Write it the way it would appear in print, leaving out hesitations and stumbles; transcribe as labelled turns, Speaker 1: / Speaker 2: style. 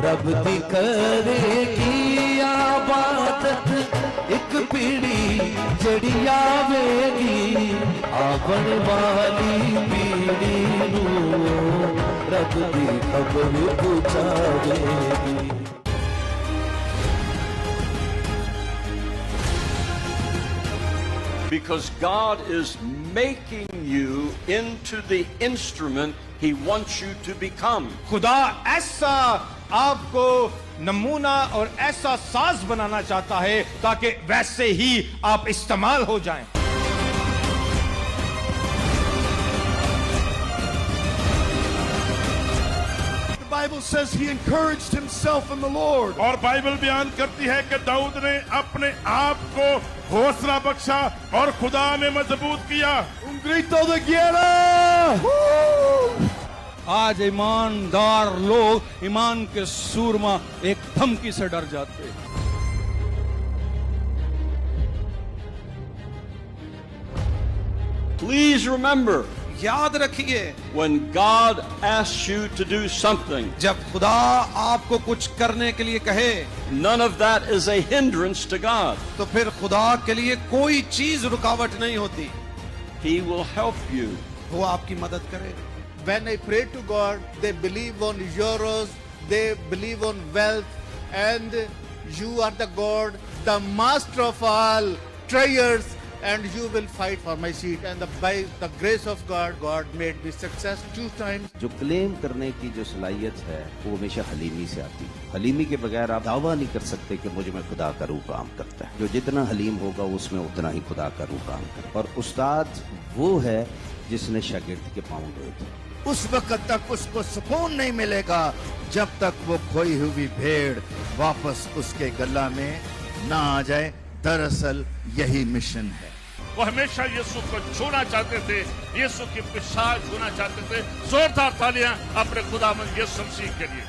Speaker 1: रब दी करेगी आबादत एक पीढ़ी जड़ी आवेगी आवन वाली पीढ़ी नू रब दी खबर पहुंचावेगी।
Speaker 2: Because God is making you into the instrument He wants you to become.
Speaker 3: खुदा ऐसा आपको नमूना और ऐसा साज बनाना चाहता है ताकि वैसे ही आप इस्तेमाल हो जाएं।
Speaker 4: Bible says he encouraged himself in the Lord.
Speaker 5: और बाइबल बयान करती है कि दाऊद ने अपने आप को हौसला बख्शा और खुदा में मजबूत किया।
Speaker 4: Un grito de guerra!
Speaker 6: आज ईमानदार लोग ईमान के सूरमा एक धमकी से डर जाते हैं।
Speaker 2: Please remember,
Speaker 3: याद रखिए,
Speaker 2: when God asks you to do something,
Speaker 3: जब खुदा आपको कुछ करने के लिए कहे
Speaker 2: none of that is a hindrance to God.
Speaker 3: तो फिर खुदा के लिए कोई चीज रुकावट नहीं होती।
Speaker 2: He will help you.
Speaker 3: वो आपकी मदद करे।
Speaker 7: When I pray to God, they believe on euros, they believe on wealth, and you are the God, the master of all triers, and you will fight for my seat. And by the grace of God, God made me success 2 times.
Speaker 8: जो claim करने की जो सलाहियत है वो हमेशा हलीमी से आती है। हलीमी के बगैर आप दावा नहीं कर सकते कि मुझ में खुदा का रूह काम करता है। जो जितना हलीम होगा उसमें उतना ही खुदा का रूह काम करता है। और उस्ताद वो है जिसने शागिर्द के पाँव धोए थे।
Speaker 4: उस वक्त तक उसको सुकून नहीं मिलेगा जब तक वो खोई हुई भेड़ वापस उसके गला में ना आ जाए। दरअसल यही मिशन है।
Speaker 5: वो हमेशा यीशु को छूना चाहते थे, यीशु की पिशाच होना चाहते थे। जोरदार तालियां अपने खुदावंद यीशु मसीह के लिए।